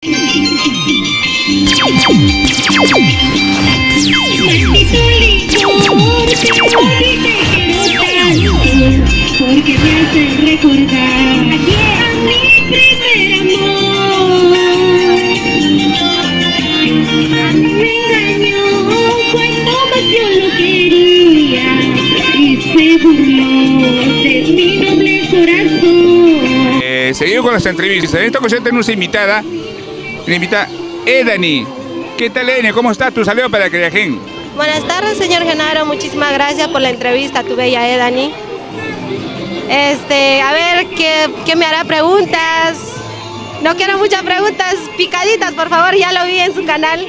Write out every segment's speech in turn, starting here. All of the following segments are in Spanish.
Porque me hacen recordar a mi primer amor. Me engañó cuando más yo lo quería y se burló de mi noble corazón. Seguimos con las entrevistas. En esta ocasión tenemos una invitada Edani. ¿Qué tal, Edani? ¿Cómo estás? Tu saludo para Criajen. Buenas tardes, señor Genaro. Muchísimas gracias por la entrevista a tu bella Edani. A ver, ¿qué me hará preguntas? No quiero muchas preguntas picaditas, por favor, ya lo vi en su canal.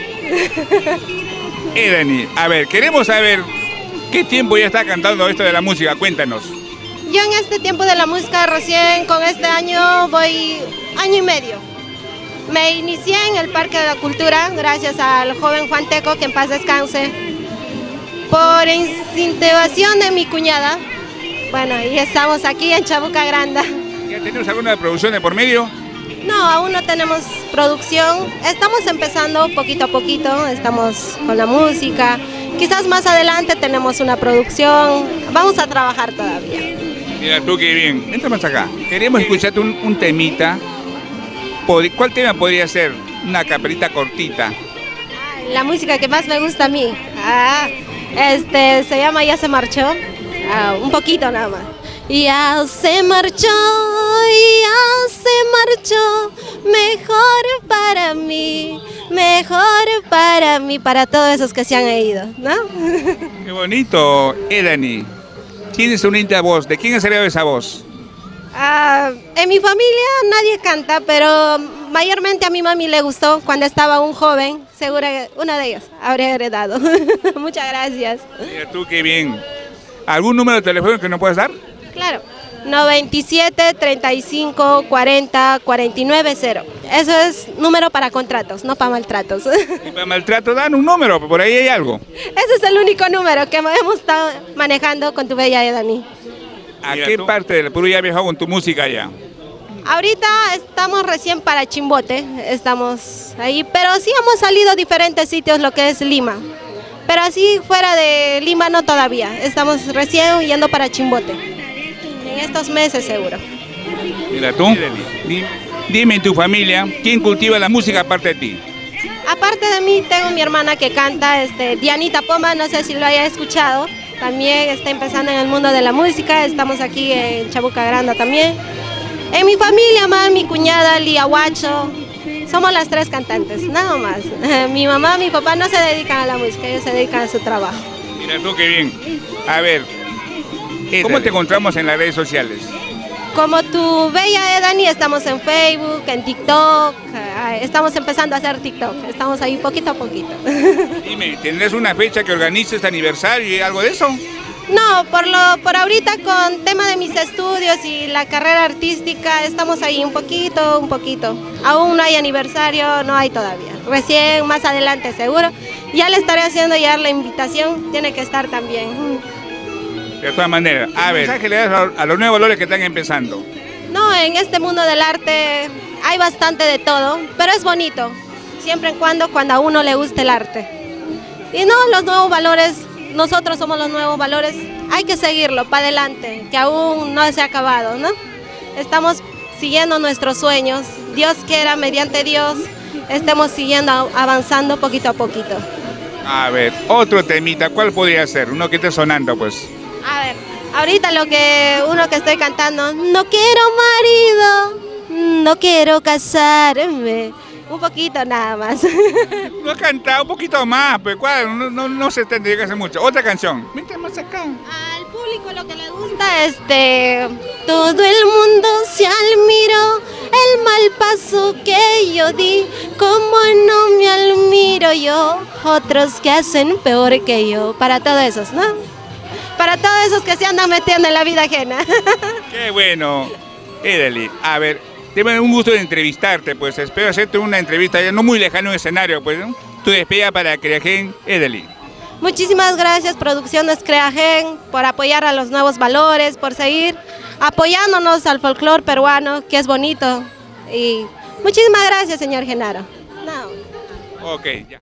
Edani, a ver, queremos saber qué tiempo ya está cantando esto de la música, cuéntanos. Yo en este tiempo de la música recién, con este año, voy año y medio. Me inicié en el Parque de la Cultura, gracias al joven Juan Teco, que en paz descanse, por incentivación de mi cuñada. Bueno, y estamos aquí en Chabuca Granda. ¿Ya tenemos alguna producción de por medio? No, aún no tenemos producción. Estamos empezando poquito a poquito, estamos con la música. Quizás más adelante tenemos una producción. Vamos a trabajar todavía. Mira tú qué bien. Entra más acá. Queremos escucharte un temita. ¿Cuál tema podría ser? Una caperita cortita. La música que más me gusta a mí. Se llama Ya se marchó. Un poquito nada más. Ya se marchó, mejor para mí, para todos esos que se han ido, ¿no? Qué bonito, Edani. Tienes una linda voz. ¿De quién has heredado esa voz? En mi familia nadie canta, pero mayormente a mi mami le gustó cuando estaba un joven. Seguro que uno de ellos habría heredado. Muchas gracias. Mira tú qué bien. ¿Algún número de teléfono que nos puedas dar? Claro, 97 35 40 49 0. Eso es número para contratos, no para maltratos. Y para maltrato dan un número, por ahí hay algo. Ese es el único número que hemos estado manejando con tu bella Edani. ¿A qué parte del Perú ya has viajado con tu música ya? Ahorita estamos recién para Chimbote, estamos ahí, pero sí hemos salido a diferentes sitios, lo que es Lima. Pero así fuera de Lima no todavía, estamos recién yendo para Chimbote. En estos meses seguro. Mira tú, dime en tu familia, ¿quién cultiva la música aparte de ti? Aparte de mí tengo mi hermana que canta, Dianita Poma, no sé si lo haya escuchado. También está empezando en el mundo de la música, estamos aquí en Chabuca Granda también. En mi familia, mi cuñada, Lía Huacho, somos las tres cantantes, nada más. Mi mamá, mi papá no se dedican a la música, ellos se dedican a su trabajo. Mira tú qué bien. A ver, ¿cómo te encontramos en las redes sociales? Como tu bella Edani, estamos en Facebook, en TikTok, estamos empezando a hacer TikTok, estamos ahí poquito a poquito. Dime, ¿tendrás una fecha que organices este aniversario y algo de eso? No, por ahorita con tema de mis estudios y la carrera artística, estamos ahí un poquito. Aún no hay aniversario, no hay todavía. Recién, más adelante seguro. Ya le estaré haciendo ya la invitación, tiene que estar también. De todas maneras, a ver, ¿qué mensaje le das a los nuevos valores que están empezando? No, en este mundo del arte hay bastante de todo, pero es bonito, siempre y cuando a uno le guste el arte. Y no, los nuevos valores, nosotros somos los nuevos valores, hay que seguirlo para adelante, que aún no se ha acabado, ¿no? Estamos siguiendo nuestros sueños, Dios quiera, mediante Dios, estemos siguiendo, avanzando poquito a poquito. A ver, otro temita, ¿cuál podría ser? Uno que esté sonando, pues. A ver, ahorita uno que estoy cantando, no quiero marido, no quiero casarme, un poquito nada más. No ha cantado un poquito más, pues ¿cuál? No se tendría que hacer mucho. Otra canción. Vente más acá. Al público lo que le gusta, todo el mundo se admiró el mal paso que yo di, como no me admiro yo, otros que hacen peor que yo, para todos esos, ¿no? Para todos esos que se andan metiendo en la vida ajena. Qué bueno. Edani, a ver, tengo un gusto de entrevistarte, pues espero hacerte una entrevista ya no muy lejana en un escenario, pues, ¿no? Tu despedida para Criajen, Edani. Muchísimas gracias, Producciones Criajen, por apoyar a los nuevos valores, por seguir apoyándonos al folclore peruano, que es bonito. Y Muchísimas gracias, señor Genaro. No. Ok, ya.